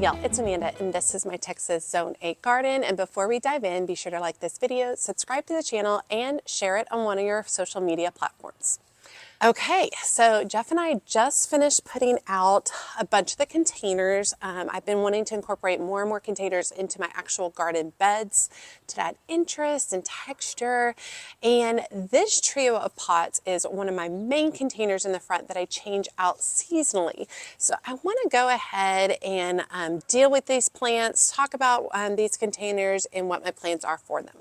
y'all, it's Amanda and this is my Texas Zone 8 garden. And before we dive in, be sure to like this video, subscribe to the channel, and share it on one of your social media platforms. Okay, so Jeff and I just finished putting out a bunch of the containers. I've been wanting to incorporate more and more containers into my actual garden beds to add interest and texture. And this trio of pots is one of my main containers in the front that I change out seasonally. So I want to go ahead and deal with these plants, talk about these containers and what my plans are for them.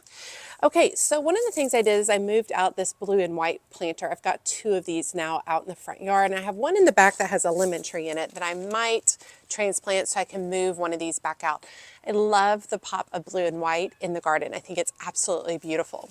Okay, so one of the things I did is I moved out this blue and white planter. I've got two of these now out in the front yard, and I have one in the back that has a lemon tree in it that I might transplant so I can move one of these back out. I love the pop of blue and white in the garden. I think it's absolutely beautiful.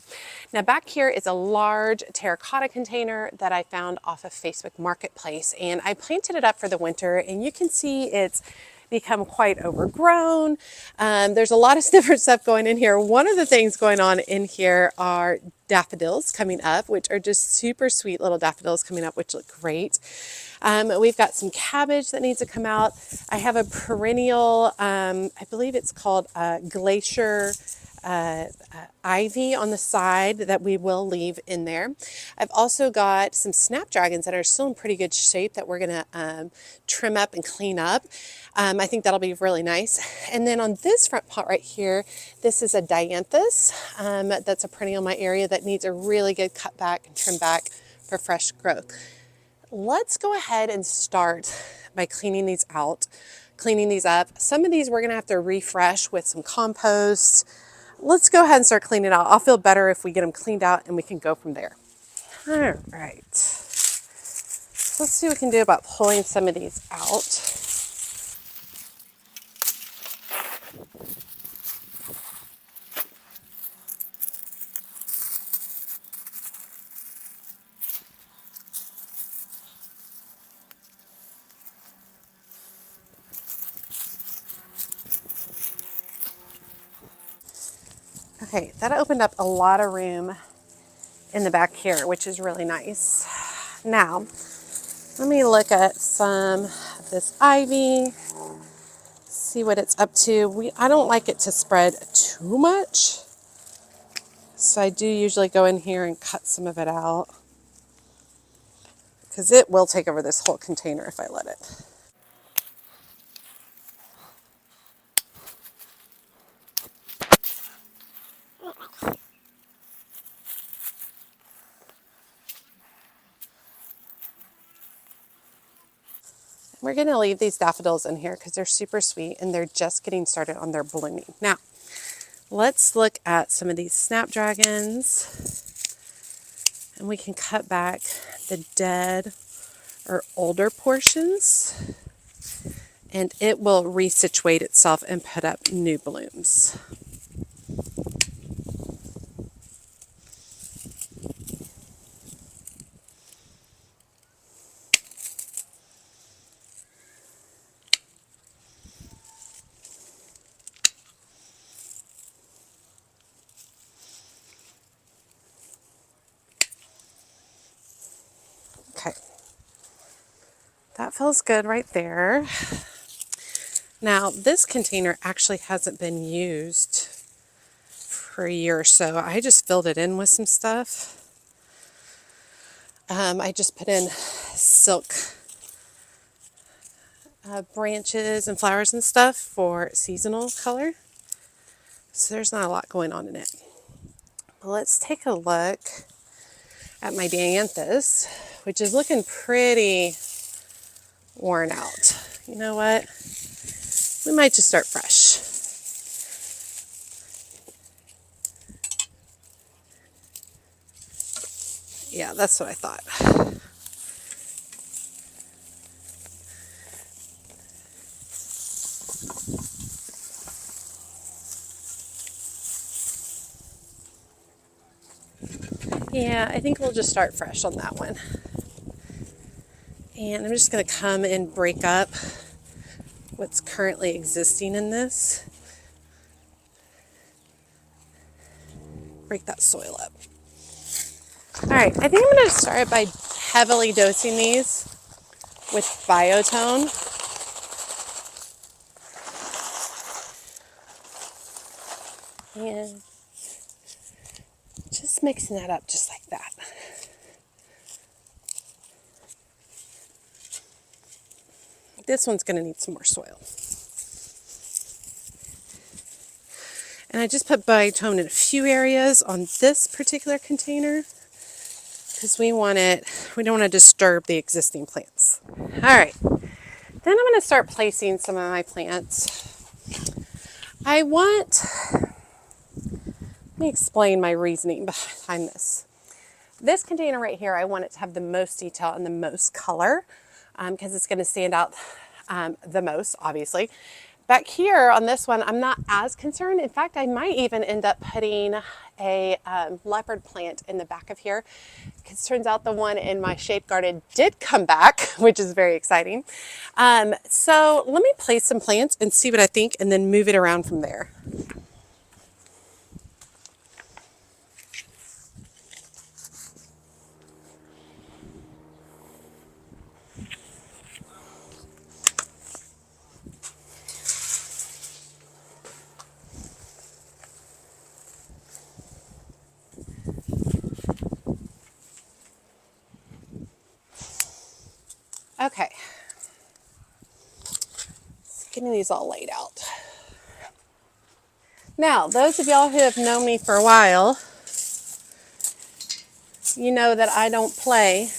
Now back here is a large terracotta container that I found off of Facebook Marketplace, and I planted it up for the winter, and you can see it's become quite overgrown. There's a lot of different stuff going in here. One of the things going on in here are daffodils coming up, which are just super sweet little daffodils coming up, which look great. We've got some cabbage that needs to come out. I have a perennial, I believe it's called glacier ivy on the side that we will leave in there. I've also got some snapdragons that are still in pretty good shape that we're going to trim up and clean up. I think that'll be really nice. And then on this front pot right here, this is a dianthus. That's a perennial in my area that needs a really good cut back and trim back for fresh growth. Let's go ahead and start by cleaning these out, cleaning these up. Some of these we're going to have to refresh with some compost. Let's go ahead and start cleaning out. I'll feel better if we get them cleaned out and we can go from there. All right. Let's see what we can do about pulling some of these out. Okay, that opened up a lot of room in the back here, which is really nice. Now, let me look at some of this ivy, see what it's up to. I don't like it to spread too much, so I do usually go in here and cut some of it out because it will take over this whole container if I let it. We're going to leave these daffodils in here because they're super sweet and they're just getting started on their blooming. Now, let's look at some of these snapdragons, and we can cut back the dead or older portions, and it will resituate itself and put up new blooms. Okay, that feels good right there. Now, this container actually hasn't been used for a year or so. I just filled it in with some stuff. I just put in silk branches and flowers and stuff for seasonal color. So there's not a lot going on in it. But let's take a look at my dianthus, which is looking pretty worn out. You know what? We might just start fresh. Yeah, that's what I thought. Yeah, I think we'll just start fresh on that one. And I'm just going to come and break up what's currently existing in this. Break that soil up. All right, I think I'm going to start by heavily dosing these with Biotone. And just mixing that up just like that. This one's going to need some more soil. And I just put brighten in a few areas on this particular container because we don't want to disturb the existing plants. All right, then I'm going to start placing some of my plants. Let me explain my reasoning behind this. This container right here, I want it to have the most detail and the most color because it's going to stand out the most, obviously. Back here on this one, I'm not as concerned. In fact, I might even end up putting a leopard plant in the back of here because it turns out the one in my shade garden did come back, which is very exciting. So let me place some plants and see what I think and then move it around from there. Okay, getting these all laid out. Now, those of y'all who have known me for a while, you know that I don't play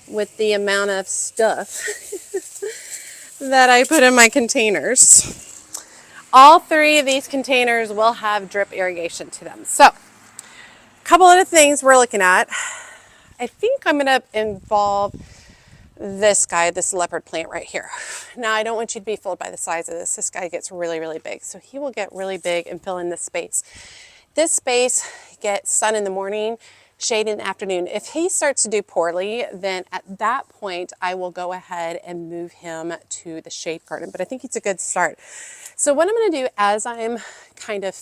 with the amount of stuff that I put in my containers. All 3 of these containers will have drip irrigation to them. So, a couple of the things we're looking at. I think I'm going to involve this guy, this leopard plant right here. Now, I don't want you to be fooled by the size of this. This guy gets really, really big. So he will get really big and fill in this space. This space gets sun in the morning, shade in the afternoon. If he starts to do poorly, then at that point, I will go ahead and move him to the shade garden. But I think it's a good start. So what I'm going to do as I'm kind of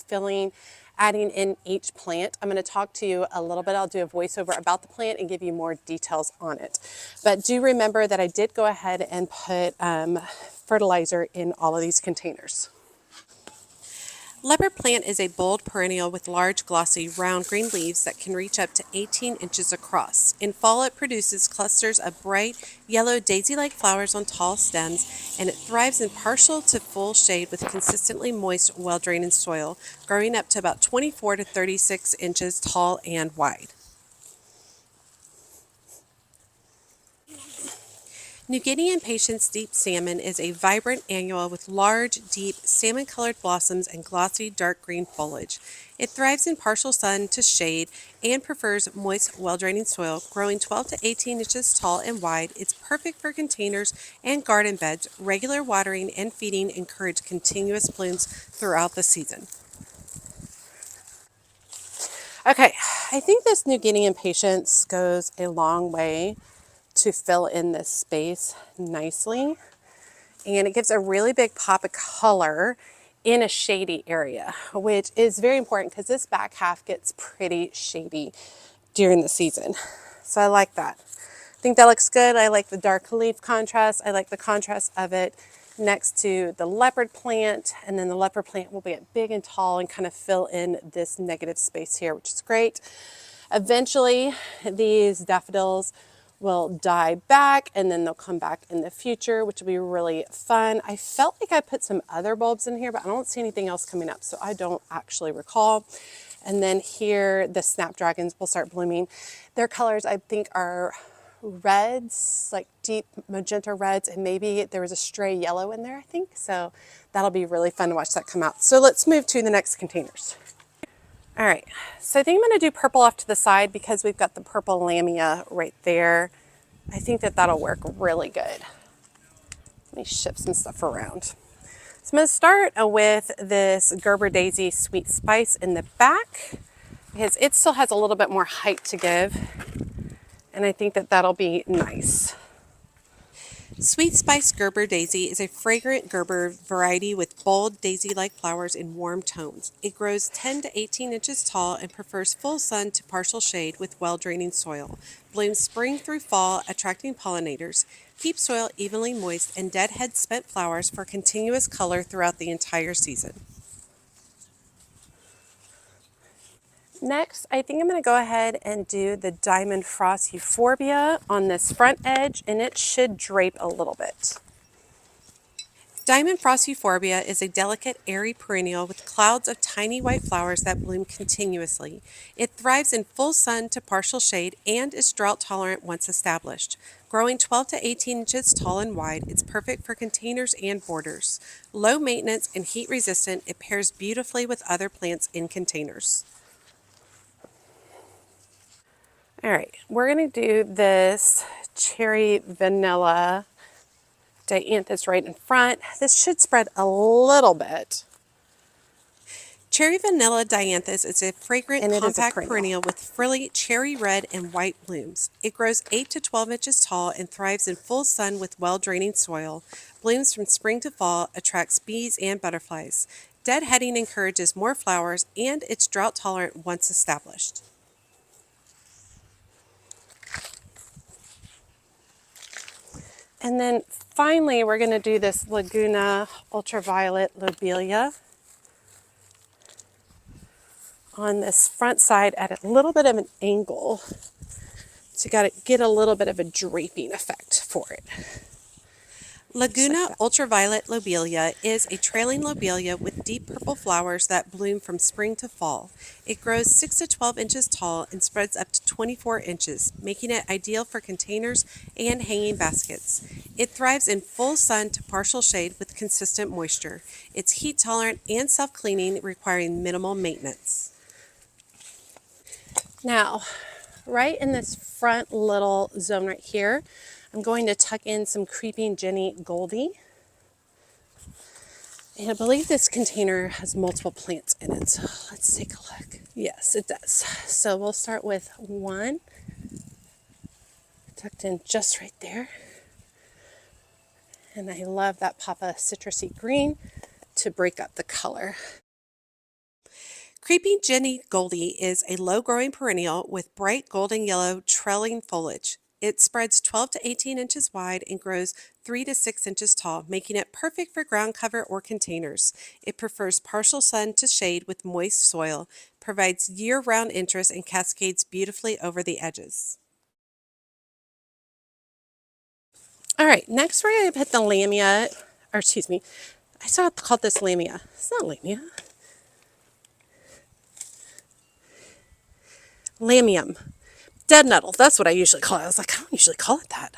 adding in each plant, I'm going to talk to you a little bit. I'll do a voiceover about the plant and give you more details on it. But do remember that I did go ahead and put fertilizer in all of these containers. Leopard plant is a bold perennial with large, glossy, round green leaves that can reach up to 18 inches across. In fall, it produces clusters of bright, yellow, daisy-like flowers on tall stems, and it thrives in partial to full shade with consistently moist, well-drained soil, growing up to about 24 to 36 inches tall and wide. New Guinea impatiens deep salmon is a vibrant annual with large, deep, salmon-colored blossoms and glossy, dark green foliage. It thrives in partial sun to shade and prefers moist, well-draining soil, growing 12 to 18 inches tall and wide. It's perfect for containers and garden beds. Regular watering and feeding encourage continuous blooms throughout the season. Okay, I think this New Guinea impatiens goes a long way to fill in this space nicely, and it gives a really big pop of color in a shady area, which is very important because this back half gets pretty shady during the season. So I like that. I think that looks good. I like the dark leaf contrast. I like the contrast of it next to the leopard plant, and then the leopard plant will get big and tall and kind of fill in this negative space here, which is great. Eventually, these daffodils will die back and then they'll come back in the future, which will be really fun. I felt like I put some other bulbs in here, but I don't see anything else coming up, so I don't actually recall. And then here, the snapdragons will start blooming. Their colors, I think, are reds, like deep magenta reds, and maybe there was a stray yellow in there, I think. So that'll be really fun to watch that come out. So let's move to the next containers. All right, so I think I'm going to do purple off to the side because we've got the purple lamia right there. I think that that'll work really good. Let me shift some stuff around. So I'm going to start with this Gerber Daisy Sweet Spice in the back because it still has a little bit more height to give, and I think that that'll be nice. Sweet Spice Gerber Daisy is a fragrant Gerber variety with bold daisy-like flowers in warm tones. It grows 10 to 18 inches tall and prefers full sun to partial shade with well-draining soil. Blooms spring through fall, attracting pollinators. Keep soil evenly moist and deadhead spent flowers for continuous color throughout the entire season. Next, I think I'm going to go ahead and do the Diamond Frost Euphorbia on this front edge, and it should drape a little bit. Diamond Frost Euphorbia is a delicate, airy perennial with clouds of tiny white flowers that bloom continuously. It thrives in full sun to partial shade and is drought tolerant once established. Growing 12 to 18 inches tall and wide, it's perfect for containers and borders. Low maintenance and heat resistant, it pairs beautifully with other plants in containers. All right, we're going to do this cherry vanilla dianthus right in front. This should spread a little bit. Cherry vanilla dianthus is a fragrant, compact perennial with frilly cherry red and white blooms. It grows 8 to 12 inches tall and thrives in full sun with well-draining soil. Blooms from spring to fall, attracts bees and butterflies. Deadheading encourages more flowers, and it's drought tolerant once established. And then finally, we're going to do this Laguna ultraviolet lobelia on this front side at a little bit of an angle. So you got to get a little bit of a draping effect for it. Laguna ultraviolet lobelia is a trailing lobelia with deep purple flowers that bloom from spring to fall. It grows 6 to 12 inches tall and spreads up to 24 inches, making it ideal for containers and hanging baskets. It thrives in full sun to partial shade with consistent moisture. It's heat tolerant and self-cleaning, requiring minimal maintenance. Now, right in this front little zone right here, I'm going to tuck in some Creeping Jenny Goldie. And I believe this container has multiple plants in it, so let's take a look. Yes, it does. So we'll start with one tucked in just right there. And I love that pop of citrusy green to break up the color. Creeping Jenny Goldie is a low-growing perennial with bright golden yellow trailing foliage. It spreads 12 to 18 inches wide and grows 3 to 6 inches tall, making it perfect for ground cover or containers. It prefers partial sun to shade with moist soil, provides year-round interest, and cascades beautifully over the edges. All right, next we're going to put the lamia, or excuse me, I still have to call this lamia. It's not lamia. Lamium. Dead nettle, that's what I usually call it. I was like, I don't usually call it that.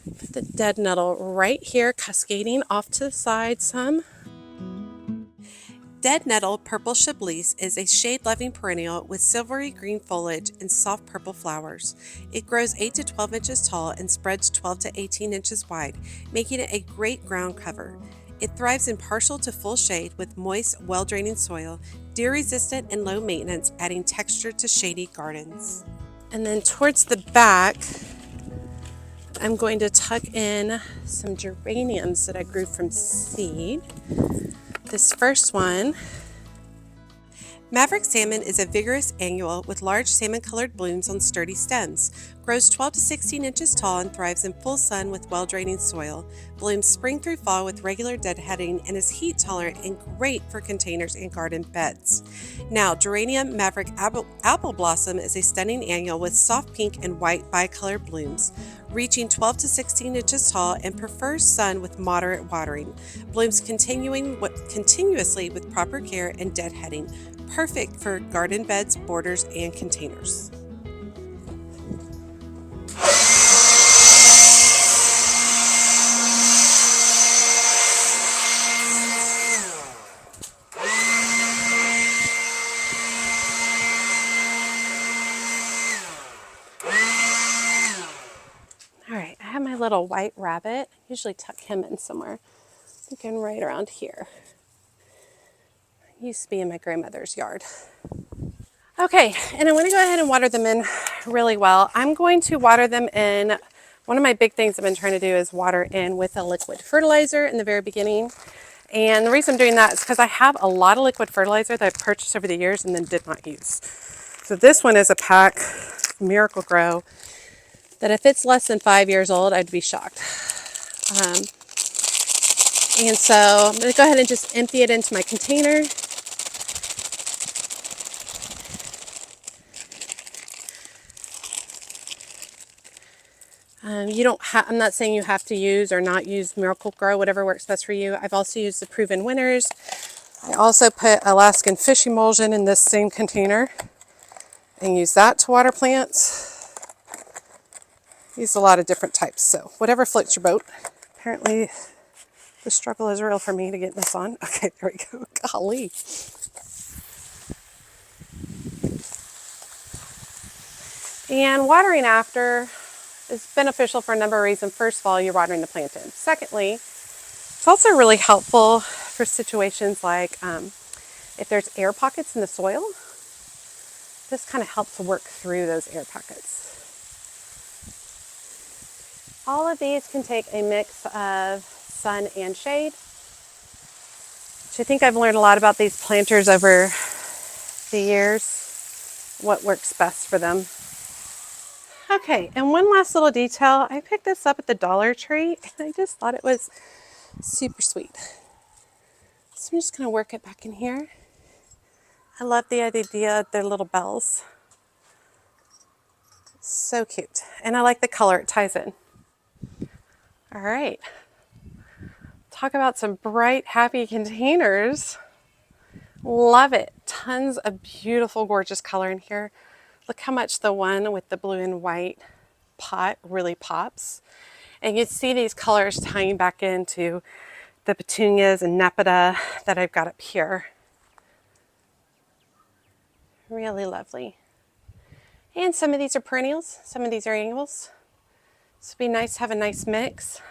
Put the dead nettle right here, cascading off to the side some. Dead nettle purple chablis is a shade-loving perennial with silvery green foliage and soft purple flowers. It grows 8 to 12 inches tall and spreads 12 to 18 inches wide, making it a great ground cover. It thrives in partial to full shade with moist, well-draining soil, deer-resistant and low maintenance, adding texture to shady gardens. And then towards the back, I'm going to tuck in some geraniums that I grew from seed. This first one, Maverick Salmon, is a vigorous annual with large salmon-colored blooms on sturdy stems. Grows 12 to 16 inches tall and thrives in full sun with well-draining soil. Blooms spring through fall with regular deadheading and is heat tolerant and great for containers and garden beds. Now, Geranium Maverick Apple Blossom is a stunning annual with soft pink and white bicolored blooms, reaching 12 to 16 inches tall and prefers sun with moderate watering. Blooms continuously with proper care and deadheading. Perfect for garden beds, borders, and containers. All right, I have my little white rabbit. I usually tuck him in somewhere. I'm thinking right around here. Used to be in my grandmother's yard. Okay, and I want to go ahead and water them in really well. I'm going to water them in, one of my big things I've been trying to do is water in with a liquid fertilizer in the very beginning. And the reason I'm doing that is because I have a lot of liquid fertilizer that I've purchased over the years and then did not use. So this one is a pack, Miracle Grow, that if it's less than 5 years old, I'd be shocked. And so I'm going to go ahead and just empty it into my container. You don't I'm not saying you have to use or not use Miracle Grow, whatever works best for you. I've also used the Proven Winners. I also put Alaskan fish emulsion in this same container and use that to water plants. Use a lot of different types, so whatever floats your boat. Apparently the struggle is real for me to get this on. Okay, there we go. Golly. And watering after is beneficial for a number of reasons. First of all, you're watering the plant in. Secondly, it's also really helpful for situations like if there's air pockets in the soil. This kind of helps work through those air pockets. All of these can take a mix of sun and shade, which I think I've learned a lot about these planters over the years, what works best for them. Okay, and one last little detail. I picked this up at the Dollar Tree, and I just thought it was super sweet. So I'm just going to work it back in here. I love the idea of their little bells. So cute. And I like the color it ties in. All right. Talk about some bright, happy containers. Love it. Tons of beautiful, gorgeous color in here. Look how much the one with the blue and white pot really pops. And you see these colors tying back into the petunias and nepeta that I've got up here. Really lovely. And some of these are perennials, some of these are annuals. So it'd be nice to have a nice mix.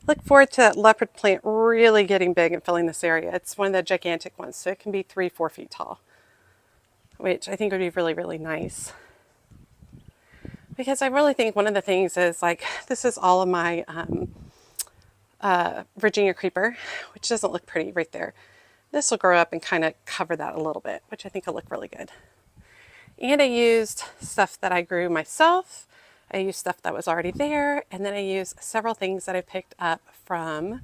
Look forward to that leopard plant really getting big and filling this area. It's one of the gigantic ones, so it can be 3-4 feet tall, which I think would be really, really nice. Because I really think one of the things is like, this is all of my Virginia creeper, which doesn't look pretty right there. This will grow up and kind of cover that a little bit, which I think will look really good. And I used stuff that I grew myself. I used stuff that was already there, and then I used several things that I picked up from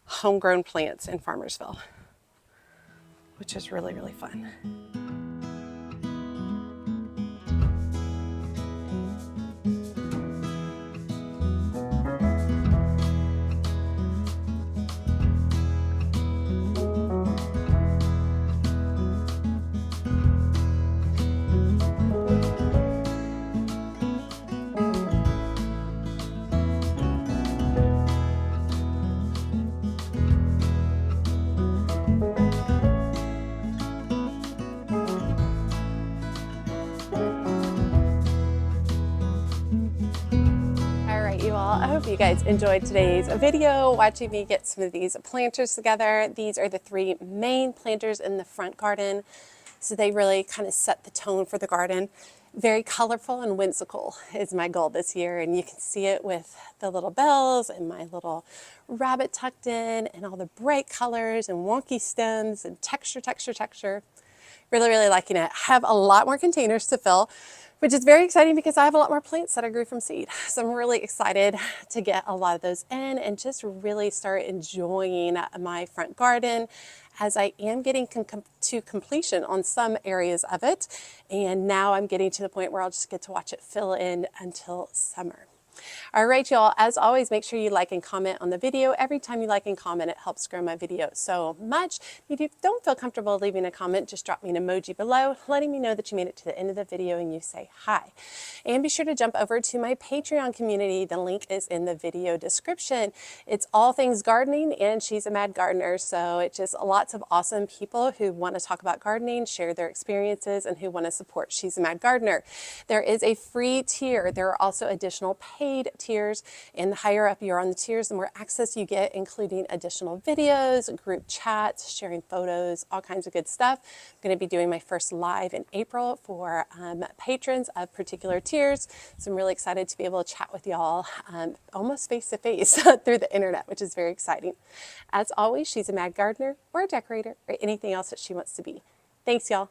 homegrown plants in Farmersville, which is really, really fun. I hope you guys enjoyed today's video, watching me get some of these planters together. These are the 3 main planters in the front garden, so they really kind of set the tone for the garden. Very colorful and whimsical is my goal this year, and you can see it with the little bells and my little rabbit tucked in and all the bright colors and wonky stems and texture. Really, really liking it. I have a lot more containers to fill, which is very exciting because I have a lot more plants that I grew from seed. So I'm really excited to get a lot of those in and just really start enjoying my front garden as I am getting to completion on some areas of it. And now I'm getting to the point where I'll just get to watch it fill in until summer. All right, y'all, as always, make sure you like and comment on the video. Every time you like and comment, it helps grow my video so much. If you don't feel comfortable leaving a comment, just drop me an emoji below, letting me know that you made it to the end of the video and you say hi. And be sure to jump over to my Patreon community. The link is in the video description. It's all things gardening, and she's a mad gardener, so it's just lots of awesome people who want to talk about gardening, share their experiences, and who want to support She's a Mad Gardener. There is a free tier. There are also additional paid tiers, and the higher up you're on the tiers, the more access you get, including additional videos, group chats, sharing photos, all kinds of good stuff. I'm going to be doing my first live in April for patrons of particular tiers, so I'm really excited to be able to chat with y'all almost face to face through the internet, which is very exciting. As always, she's a mad gardener or a decorator or anything else that she wants to be. Thanks, y'all.